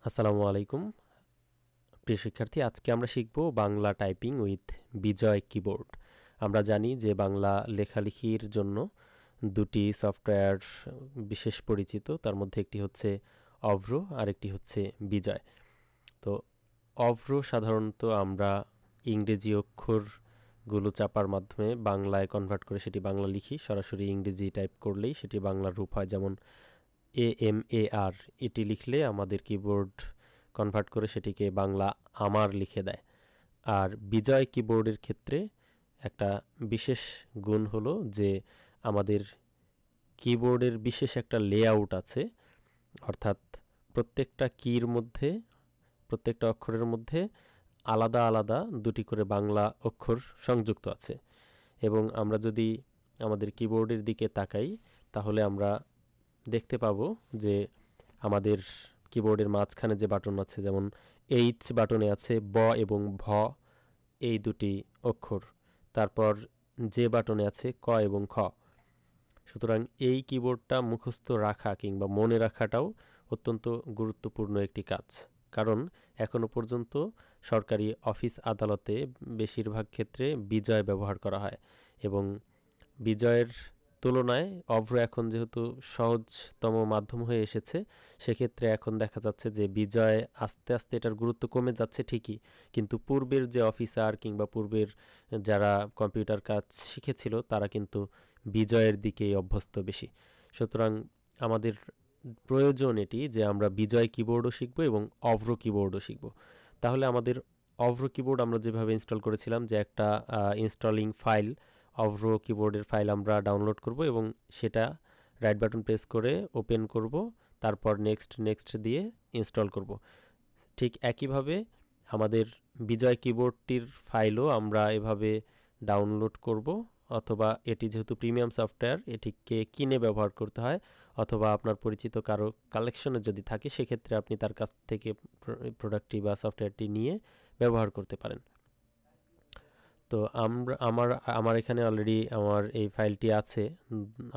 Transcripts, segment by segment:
আসসালামু আলাইকুম প্রিয় শিক্ষার্থী, আজকে আমরা শিখব Bangla typing with Bijoy keyboard. আমরা জানি যে বাংলা লেখালেখির জন্য দুটি সফটওয়্যার বিশেষ পরিচিত, তার মধ্যে একটি হচ্ছে অভ্র আর একটি হচ্ছে বিজয়। তো অভ্র সাধারণত আমরা ইংরেজি অক্ষরগুলো চাপার মাধ্যমে বাংলায় কনভার্ট করে সেটি বাংলা লিখি, সরাসরি ইংরেজি টাইপ করলেই সেটি বাংলার রূপ হয়। যেমন AMAR, এটি লিখলে আমাদের কিবোর্ড কনভার্ট করে সেটিকে বাংলা আমার লিখে দেয়। আর বিজয় কিবোর্ডের ক্ষেত্রে একটা বিশেষ গুণ হলো যে আমাদের কিবোর্ডের বিশেষ একটা লেআউট আছে, অর্থাৎ প্রত্যেকটা কির মধ্যে, প্রত্যেকটা অক্ষরের মধ্যে আলাদা আলাদা দুটি করে বাংলা অক্ষর সংযুক্ত আছে। এবং আমরা যদি আমাদের কিবোর্ডের দিকে তাকাই তাহলে আমরা দেখতে পাবো যে আমাদের কিবোর্ডের মাঝখানে যে বাটন আছে, যেমন এইচ বাটনে আছে ব এবং ভ এই দুটি অক্ষর, তারপর যে বাটনে আছে ক এবং খ। সুতরাং এই কিবোর্ডটা মুখস্থ রাখা কিংবা মনে রাখাটাও অত্যন্ত গুরুত্বপূর্ণ একটি কাজ, কারণ এখনো পর্যন্ত সরকারি অফিস আদালতে বেশিরভাগ ক্ষেত্রে বিজয় ব্যবহার করা হয় এবং বিজয়ের তুলনায় অভ্র এখন যেহেতু সহজতম মাধ্যম হয়ে এসেছে, সেক্ষেত্রে এখন দেখা যাচ্ছে যে বিজয় আস্তে আস্তে এটার গুরুত্ব কমে যাচ্ছে ঠিকই, কিন্তু পূর্বের যে অফিসার কিংবা পূর্বের যারা কম্পিউটার কাজ শিখেছিল তারা কিন্তু বিজয়ের দিকেই অভ্যস্ত বেশি। সুতরাং আমাদের প্রয়োজন এটি যে আমরা বিজয় কিবোর্ডও শিখব এবং অভ্র কিবোর্ডও শিখব। তাহলে আমাদের অভ্র কিবোর্ড আমরা যেভাবে ইনস্টল করেছিলাম, যে একটা ইনস্টলিং ফাইল, অভ্র কিবোর্ডের ফাইল আমরা ডাউনলোড করব এবং সেটা রাইট বাটন প্রেস করে ওপেন করব, তারপর নেক্সট নেক্সট দিয়ে ইনস্টল করব। ঠিক একইভাবে আমাদের বিজয় কিবোর্ডটির ফাইলও আমরা এভাবে ডাউনলোড করব, অথবা এটি যেহেতু প্রিমিয়াম সফটওয়্যার এটিকে কিনে ব্যবহার করতে হয়, অথবা আপনার পরিচিত কারো কালেকশনে যদি থাকে সেক্ষেত্রে আপনি তার কাছ থেকে প্রোডাক্টটি বা সফটওয়্যারটি নিয়ে ব্যবহার করতে পারেন। তো আমরা আমার আমার এখানে অলরেডি আমার এই ফাইলটি আছে,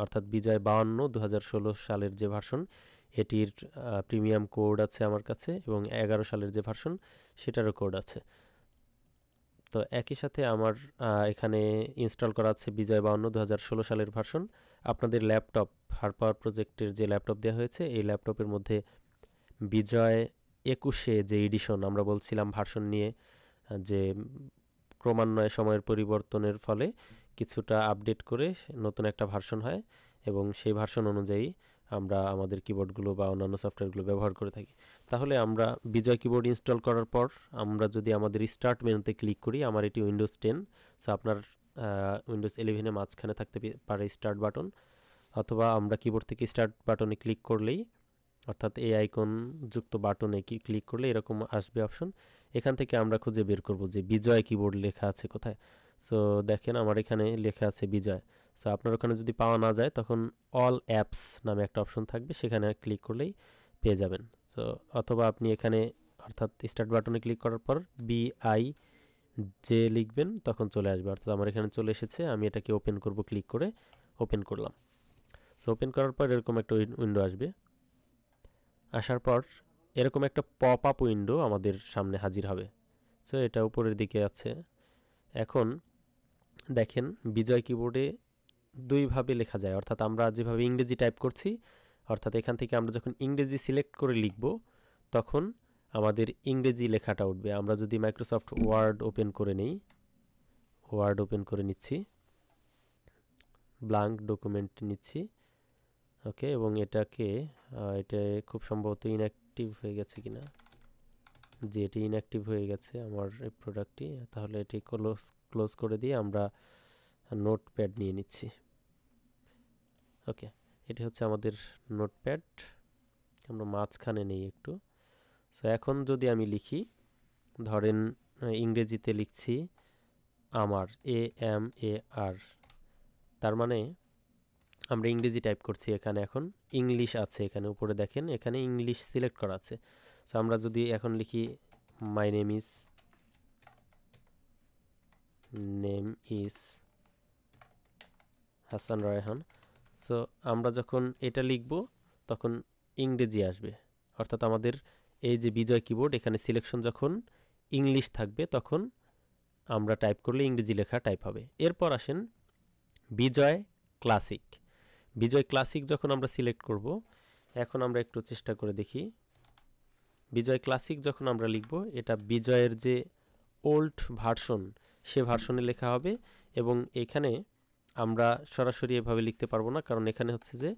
অর্থাৎ বিজয় 52 2016 সালের যে ভার্সন, এটির প্রিমিয়াম কোড আছে আমার কাছে, এবং 11 সালের যে ভার্সন সেটারও কোড আছে। তো একই সাথে আমার এখানে ইনস্টল করা আছে বিজয় 52 2016 সালের ভার্সন। আপনাদের ল্যাপটপ, হারপাওয়ার প্রজেক্টের যে ল্যাপটপ দেওয়া হয়েছে এই ল্যাপটপের মধ্যে বিজয় 21 যে এডিশন আমরা বলছিলাম ভার্সন নিয়ে, যে ক্রমান্বয়ে সময়ের পরিবর্তনের ফলে কিছুটা আপডেট করে নতুন একটা ভার্সন হয় এবং সেই ভার্সন অনুযায়ী আমরা আমাদের কিবোর্ডগুলো বা অন্যান্য সফটওয়্যারগুলো ব্যবহার করে থাকি। তাহলে আমরা বিজয় কিবোর্ড ইনস্টল করার পর আমরা যদি আমাদের স্টার্ট মেনুতে ক্লিক করি, আমার এটি উইন্ডোজ 10, সো আপনার উইন্ডোজ 11-এ মাঝখানে থাকতে পারে স্টার্ট বাটন, অথবা আমরা কিবোর্ড থেকে স্টার্ট বাটনে ক্লিক করলেই, অর্থাৎ এই আইকন যুক্ত বাটনে ক্লিক করলে এরকম আসবে অপশন। এখান থেকে আমরা খুঁজে বের করব যে বিজয় কিবোর্ড লেখা আছে কোথায়। সো দেখেন আমার এখানে লেখা আছে বিজয়। সো আপনার ওখানে যদি পাওয়া না যায় তখন অল অ্যাপস নামে একটা অপশন থাকবে, সেখানে ক্লিক করলেই পেয়ে যাবেন। সো অথবা আপনি এখানে, অর্থাৎ স্টার্ট বাটনে ক্লিক করার পর BI যে লিখবেন তখন চলে আসবে, অর্থাৎ আমার এখানে চলে এসেছে। আমি এটাকে ওপেন করব, ক্লিক করে ওপেন করলাম। সো ওপেন করার পর এরকম একটা উইন্ডো আসবে। আসার পর এরকম একটা পপ আপ উইন্ডো আমাদের সামনে হাজির হবে। সো এটা উপরের দিকে আছে। এখন দেখেন বিজয় কিবোর্ডে দুইভাবে লেখা যায়, অর্থাৎ আমরা যেভাবে ইংরেজি টাইপ করছি, অর্থাৎ এখান থেকে আমরা যখন ইংরেজি সিলেক্ট করে লিখব তখন আমাদের ইংরেজি লেখাটা উঠবে। আমরা যদি মাইক্রোসফট ওয়ার্ড ওপেন করে নিই, ওয়ার্ড ওপেন করে নিচ্ছি, ব্ল্যাঙ্ক ডকুমেন্ট নিচ্ছি, ওকে, এবং এটাকে এটা খুব সম্ভবত ইনঅ্যাক্টিভ হয়ে গেছে কিনা, যে এটি ইনঅ্যাক্টিভ হয়ে গেছে আমার এই প্রোডাক্টটি, তাহলে এটি ক্লোজ করে দিয়ে আমরা নোটপ্যাড নিয়ে নিচ্ছি। ওকে, এটি হচ্ছে আমাদের নোটপ্যাড, আমরা মাঝখানে নেই একটু। সো এখন যদি আমি লিখি, ধরেন ইংরেজিতে লিখছি আমার, AMAR, তার মানে আমরা ইংরেজি টাইপ করছি এখানে, এখন ইংলিশ আছে এখানে উপরে দেখেন, এখানে ইংলিশ সিলেক্ট করা আছে। সো আমরা যদি এখন লিখি my name is Hasan Raihan, so আমরা যখন এটা লিখব তখন ইংরেজি আসবে, অর্থাৎ আমাদের এই যে বিজয় কিবোর্ড, এখানে সিলেকশন যখন ইংলিশ থাকবে তখন আমরা টাইপ করলে ইংরেজি লেখা টাইপ হবে। এরপর আসেন বিজয় ক্লাসিক। বিজয় ক্লাসিক যখন আমরা সিলেক্ট করব, এখন আমরা একটু চেষ্টা করে দেখি। বিজয় ক্লাসিক যখন আমরা লিখব, এটা বিজয়ের যে ওল্ড ভার্সন সে ভার্সনে লেখা হবে, এবং এখানে আমরা সরাসরি এভাবে লিখতে পারবো না, কারণ এখানে হচ্ছে যে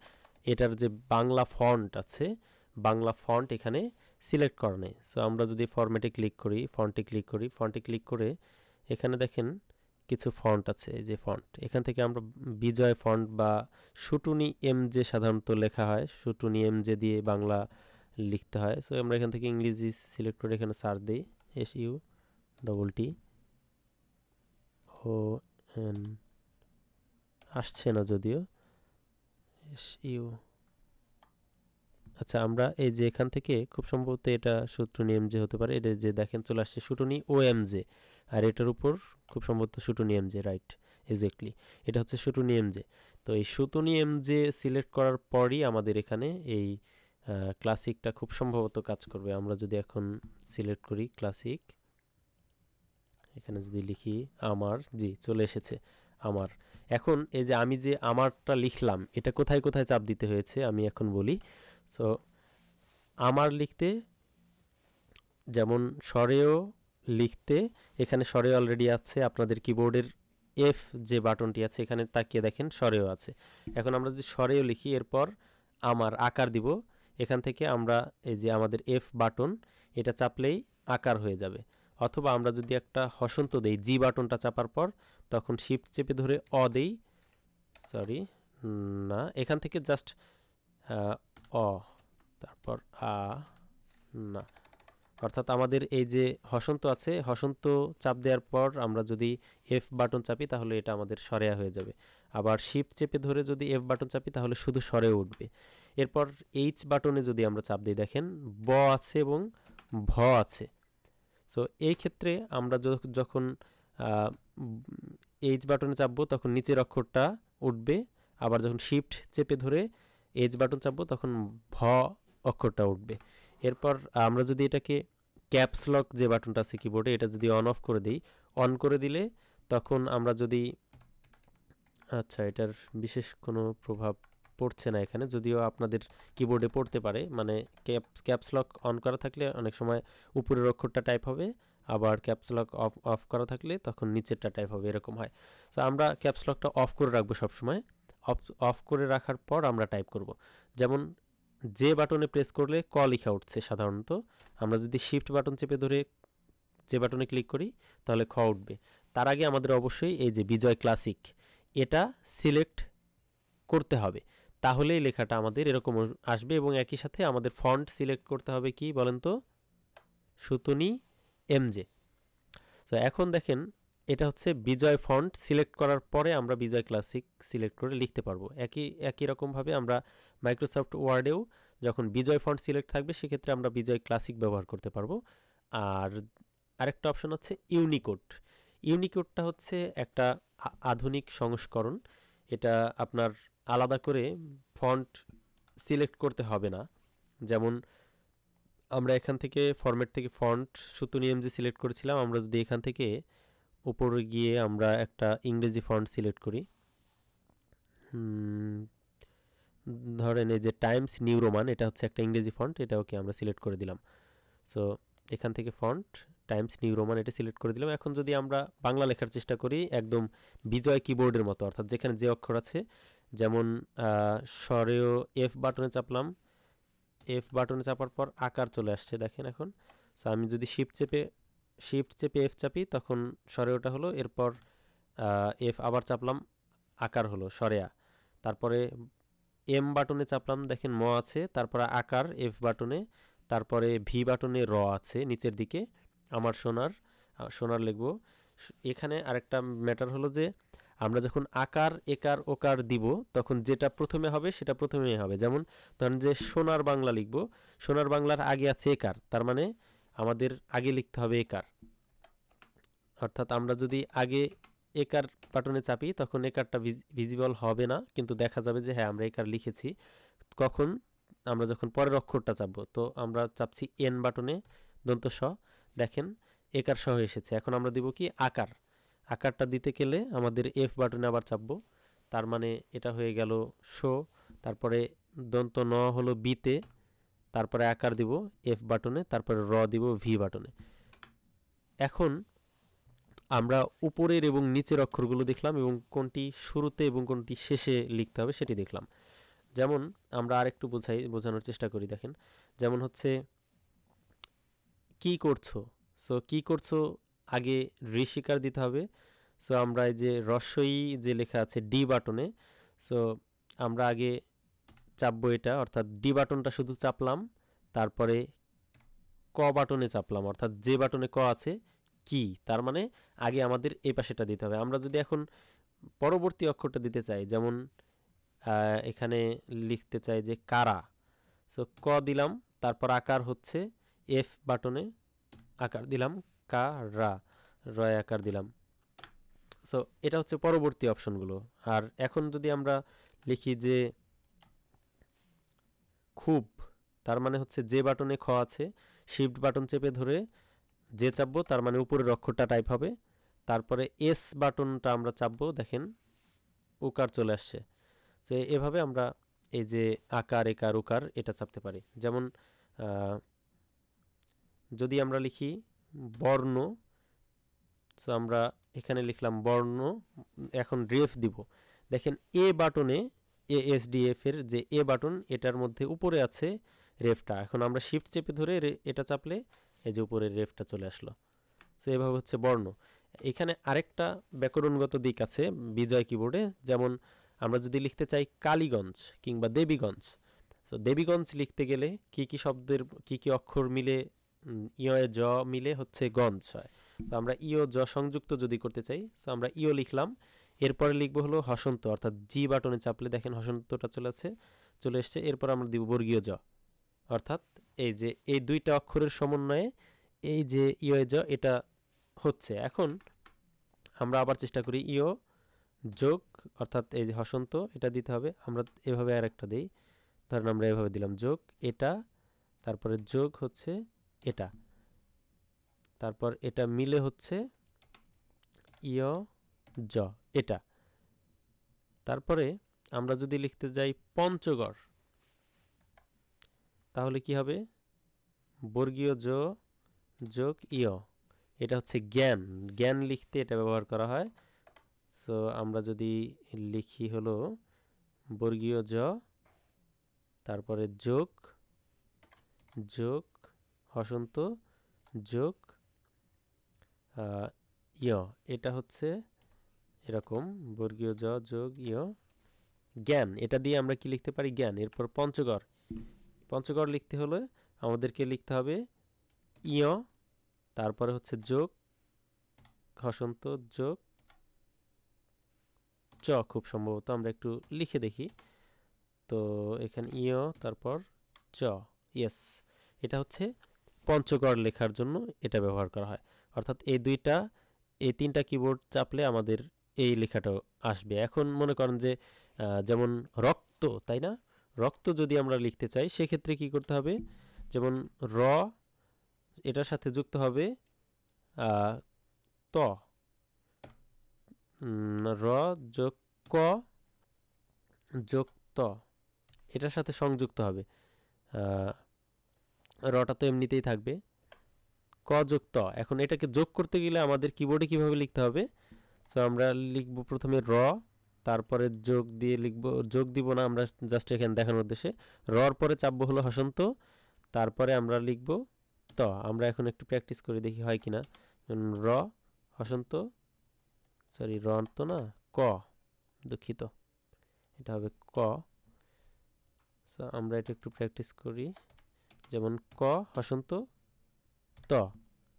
এটার যে বাংলা ফন্ট আছে, বাংলা ফন্ট এখানে সিলেক্ট করা নেই। সো আমরা যদি ফরম্যাটে ক্লিক করি, ফন্টে ক্লিক করে এখানে দেখেন কিছু ফন্ট আছে, এই যে ফন্ট, এখান থেকে আমরা বিজয় ফন্ট বা শুটুনি এমজে সাধারণত লেখা হয়, শুটুনি এমজে দিয়ে বাংলা লিখতে হয়। সো আমরা এখান থেকে ইংরেজি সিলেক্ট করে এখানে সার্চ দিই, SUTTON, আসছে না যদিও, SU। আচ্ছা, আমরা এই যে এখান থেকে খুব সম্ভবত এটা শুটুনি এমজে হতে পারে, এটা যে দেখেন চলে আসছে শুটুনি OMJ, আর এটার উপর খুব সম্ভবত শুটুনি এমজে, রাইট, এক্স্যাক্টলি এটা হচ্ছে শুটুনি এমজে। তো এই শুটুনি এমজে সিলেক্ট করার পরই আমাদের এখানে এই ক্লাসিকটা খুব সম্ভবত কাজ করবে। আমরা যদি এখন সিলেক্ট করি ক্লাসিক, এখানে যদি লিখি আমার, জি চলে এসেছে আমার। এখন এই যে আমি যে আমারটা লিখলাম, এটা কোথায় কোথায় চাপ দিতে হয়েছে আমি এখন বলি। সো আমার লিখতে যেমন স্বরেও লিখতে, এখানে স্বরেও অলরেডি আছে, আপনাদের কিবোর্ডের F যে বাটনটি আছে এখানে তাকিয়ে দেখেন স্বরেও আছে। এখন আমরা যদি স্বরেও লিখি, এরপর আমার আকার দিব, এখান থেকে আমরা এই যে আমাদের F বাটন, এটা চাপলেই আকার হয়ে যাবে। অথবা আমরা যদি একটা হসন্ত দেই, জি বাটনটা চাপার পর, তখন শিফট চেপে ধরে দেই, সরি না, এখান থেকে জাস্ট অ, তারপর না, অর্থাৎ আমাদের এই যে হসন্ত আছে, হসন্ত চাপ দেওয়ার পর আমরা যদি F বাটন চাপি তাহলে এটা আমাদের সরেয়া হয়ে যাবে। আবার শিফট চেপে ধরে যদি F বাটন চাপি তাহলে শুধু সরে উঠবে। এরপর H বাটনে যদি আমরা চাপ দিই, দেখেন ব আছে এবং ভ আছে। সো এই ক্ষেত্রে আমরা যখন H বাটনে চাপবো তখন নিচের অক্ষরটা উঠবে, আবার যখন শিফট চেপে ধরে H বাটন চাপবো তখন ভ অক্ষরটা উঠবে। এরপর আমরা যদি এটাকে ক্যাপস লক যে বাটনটা আছে কিবোর্ডে, এটা যদি অন অফ করে দিই, অন করে দিলে তখন আমরা যদি, আচ্ছা এটার বিশেষ কোনো প্রভাব পড়ছে না এখানে, যদিও আপনাদের কিবোর্ডে পড়তে পারে, মানে ক্যাপস লক অন করা থাকলে অনেক সময় উপরের অক্ষরটা টাইপ হবে, আবার ক্যাপস লক অফ করা থাকলে তখন নিচেরটা টাইপ হবে, এরকম হয়। তো আমরা ক্যাপস লকটা অফ করে রাখবো সবসময়। অফ করে রাখার পর আমরা টাইপ করব। যেমন যে বাটনে প্রেস করলে ক লেখা উঠছে সাধারণত, আমরা যদি শিফট বাটন চেপে ধরে যে বাটনে ক্লিক করি তাহলে খ উঠবে। তার আগে আমাদের অবশ্যই এই যে বিজয় ক্লাসিক এটা সিলেক্ট করতে হবে, তাহলেই লেখাটা আমাদের এরকম আসবে। এবং একই সাথে আমাদের ফন্ট সিলেক্ট করতে হবে, কি বলেন তো, শুতুনি এমজে। তো এখন দেখেন এটা হচ্ছে বিজয় ফন্ট, সিলেক্ট করার পরে আমরা বিজয় ক্লাসিক সিলেক্ট করে লিখতে পারবো। একই রকমভাবে আমরা মাইক্রোসফট ওয়ার্ডেও যখন বিজয় ফন্ট সিলেক্ট থাকবে সেক্ষেত্রে আমরা বিজয় ক্লাসিক ব্যবহার করতে পারবো। আর আরেকটা অপশন হচ্ছে ইউনিকোড। ইউনিকোডটা হচ্ছে একটা আধুনিক সংস্করণ, এটা আপনার আলাদা করে ফন্ট সিলেক্ট করতে হবে না। যেমন আমরা এখান থেকে ফরম্যাট থেকে ফন্ট শুতুনি এমজি সিলেক্ট করেছিলাম, আমরা যদি এখান থেকে উপরে গিয়ে আমরা একটা ইংরেজি ফন্ট সিলেক্ট করি, ধরেন এই যে টাইমস নিউ রোমান, এটা হচ্ছে একটা ইংরেজি ফন্ট, এটা ওকে আমরা সিলেক্ট করে দিলাম। সো এখান থেকে ফন্ট টাইমস নিউ রোমান এটা সিলেক্ট করে দিলাম। এখন যদি আমরা বাংলা লেখার চেষ্টা করি একদম বিজয় কিবোর্ডের মতো, অর্থাৎ যেখানে যে অক্ষর আছে, যেমন স্বরেও F বাটনে চাপলাম, F বাটনে চাপার পর আকার চলে আসছে দেখেন এখন। সো আমি যদি শিফট চেপে F চাপি তখন স্বরেওটা হলো, এরপর F আবার চাপলাম আকার হলো সরেয়া, তারপরে M বাটনে চাপলাম দেখেন ম আছে, তারপরে আকার F বাটনে, তারপরে ভি বাটনে র আছে নিচের দিকে, আমার সোনার লিখবো। এখানে আরেকটা ম্যাটার হলো যে আমরা যখন আকার একার ওকার দিব তখন যেটা প্রথমে হবে সেটা প্রথমেই হবে। যেমন ধরেন যে সোনার বাংলা লিখবো, সোনার বাংলার আগে আছে একার, তার মানে আমাদের আগে লিখতে হবে একার। অর্থাৎ আমরা যদি আগে একার বাটনে চাপি তখন একারটা ভিজিবল হবে না, কিন্তু দেখা যাবে যে হ্যাঁ আমরা একার লিখেছি। কখন আমরা যখন পরের অক্ষরটা চাপবো, তো আমরা চাপছি এন বাটনে দন্ত স, দেখেন একার সহ এসেছে। এখন আমরা দিব কি আকার, আকারটা দিতে গেলে আমাদের এফ বাটনে আবার চাপবো, তার মানে এটা হয়ে গেল শো। তারপরে দন্ত ন হলো বিতে, তারপরে আকার দিব এফ বাটনে, তারপরে র দিব ভি বাটনে। এখন আমরা উপরের এবং নিচের অক্ষরগুলো দেখলাম এবং কোনটি শুরুতে এবং কোনটি শেষে লিখতে হবে সেটি দেখলাম। যেমন আমরা আরেকটু বোঝানোর চেষ্টা করি, দেখেন যেমন হচ্ছে কি করছো, সো কি করছো আগে ঋষিকার দিতে হবে। সো আমরা এই যে রস্বই যে লেখা আছে ডি বাটনে, সো আমরা আগে চাপবো এটা, অর্থাৎ ডি বাটনটা শুধু চাপলাম, তারপরে ক বাটনে চাপলাম, অর্থাৎ যে বাটনে ক আছে কি, তার মানে আগে আমাদের এই পাশেটা দিতে হবে। আমরা যদি এখন পরবর্তী অক্ষরটা দিতে চাই, যেমন এখানে লিখতে চাই যে কারা, সো ক দিলাম, তারপর আকার হচ্ছে এফ বাটনে আকার দিলাম কা রা, রয় আকার দিলাম। সো এটা হচ্ছে পরবর্তী অপশনগুলো। আর এখন যদি আমরা লিখি যে খুব, তার মানে হচ্ছে যে বাটনে খ আছে শিফট বাটন চেপে ধরে যে চাপবো, তার মানে উপরের অক্ষরটা টাইপ হবে, তারপরে এস বাটনটা আমরা চাপবো, দেখেন উকার চলে আসছে। তো এভাবে আমরা এই যে আকার একার উকার এটা চাপতে পারি। যেমন যদি আমরা লিখি বর্ণ, তো আমরা এখানে লিখলাম বর্ণ, এখন রেফ দিব, দেখেন এ বাটনে এএসডিএফ এর যে এ বাটন এটার মধ্যে উপরে আছে রেফটা, এখন আমরা শিফট চেপে ধরে এটা চাপলে এই যে উপরে রেফটা চলে আসলো। সো এভাবে হচ্ছে বর্ণ। এখানে আরেকটা ব্যাকরণগত দিক আছে বিজয় কিবোর্ডে, যেমন আমরা যদি লিখতে চাই কালীগঞ্জ কিংবা দেবীগঞ্জ, সো দেবীগঞ্জ লিখতে গেলে কি কি শব্দের কি কি অক্ষর মিলে ইয় জ মিলে হচ্ছে গঞ্জ হয়। তো আমরা ইও জ সংযুক্ত যদি করতে চাই, সো আমরা ইও লিখলাম, এরপরে লিখবো হলো হসন্ত, অর্থাৎ জি বাটনে চাপলে দেখেন হসন্তটা চলে এসছে। এরপর আমরা দিব বর্গীয় জ, অর্থাৎ এই যে এই দুইটা অক্ষরের সমন্বয়ে এই যে ইয় জ এটা হচ্ছে। এখন আমরা আবার চেষ্টা করি ইও যোগ, অর্থাৎ এই যে হসন্ত এটা দিতে হবে, আমরা এভাবে আর একটা দিই, ধরেন আমরা এভাবে দিলাম যোগ এটা, তারপরে যোগ হচ্ছে এটা, তারপর এটা মিলে হচ্ছে ইয় জ এটা। তারপরে আমরা যদি লিখতে যাই পঞ্চগড়, তাহলে কি হবে বর্গীয় জ যোগ ইয়, এটা হচ্ছে জ্ঞান, জ্ঞান লিখতে এটা ব্যবহার করা হয়। সো আমরা যদি লিখি হলো বর্গীয় জ, তারপরে যোগ যোগ হসন্ত যোগ ইয়, এটা হচ্ছে এরকম বর্গীয় জ যোগ ইয় জ্ঞান, এটা দিয়ে আমরা কি লিখতে পারি জ্ঞান। এরপর পঞ্চগড়, পঞ্চগড় লিখতে হলে আমাদেরকে লিখতে হবে ইয়, তারপরে হচ্ছে যোগ হসন্ত যোগ চ, খুব সম্ভবত আমরা একটু লিখে দেখি, তো এখানে ইয় তারপর চ, ইয়েস, এটা হচ্ছে পঞ্চগড় লেখার জন্য এটা ব্যবহার করা হয়। অর্থাৎ এই তিনটা কিবোর্ড চাপলে আমাদের এই লেখাটাও আসবে। এখন মনে করেন যে যেমন রক্ত, তাই না, রক্ত যদি আমরা লিখতে চাই সেক্ষেত্রে কি করতে হবে, যেমন র এটার সাথে যুক্ত হবে ত, র যোগ ক যোগ ত, এটার সাথে সংযুক্ত হবে, রটা তো এমনিতেই থাকবে, ক যোগ ত। এখন এটাকে যোগ করতে গেলে আমাদের কিবোর্ডে কিভাবে লিখতে হবে, সো আমরা লিখব প্রথমে র, তারপরে যোগ দিয়ে লিখব, যোগ দিব না আমরা জাস্ট এখানে দেখানোর উদ্দেশ্যে, রর পরে চাপবো হলো হসন্ত, তারপরে আমরা লিখব ত। আমরা এখন একটু প্র্যাকটিস করে দেখি হয় কিনা, র হসন্ত, সরি র তো না ক, দুঃখিত, এটা হবে ক। সো আমরা এটা একটু প্র্যাকটিস করি, যেমন ক হসন্ত ত,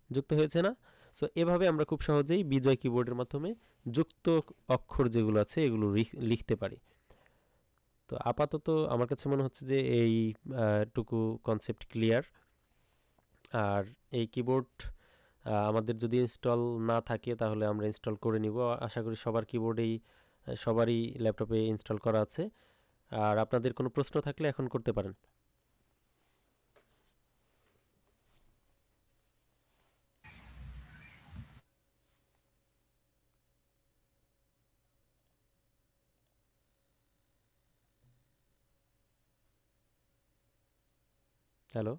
যুক্ত হয়েছে না। সো এভাবে আমরা খুব সহজেই বিজয় কিবোর্ডের মাধ্যমে যুক্ত অক্ষর যেগুলো আছে এগুলো লিখতে পারি। তো আপাতত আমার কাছে মনে হচ্ছে যে এই টুকু কনসেপ্ট ক্লিয়ার। আর এই কিবোর্ড আমাদের যদি ইনস্টল না থাকে তাহলে আমরা ইনস্টল করে নিব, আশা করি সবার কিবোর্ডেই সবারই ল্যাপটপে ইনস্টল করা আছে। আর আপনাদের কোনো প্রশ্ন থাকলে এখন করতে পারেন। হ্যালো,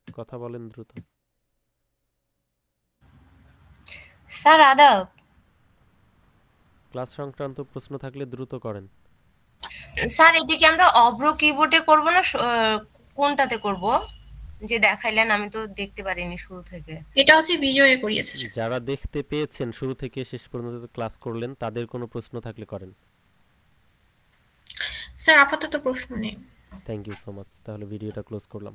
কথা বলেন দ্রুত। স্যার আদাব। ক্লাস সংক্রান্ত প্রশ্ন থাকলে দ্রুত করেন। স্যার এটা কি আমরা অভ্র কিবোর্ডে করব না কোনটাতে করব? যে দেখাইলেন আমি তো দেখতে পারিনি শুরু থেকে। এটা হচ্ছে বিজয়ে করিয়েছে স্যার। যারা দেখতে পেয়েছেন শুরু থেকে শেষ পর্যন্ত ক্লাস করলেন তাদের কোনো প্রশ্ন থাকলে করেন। স্যার আপাতত প্রশ্ন নেই। Thank you so much. তাহলে ভিডিওটা ক্লোজ করলাম।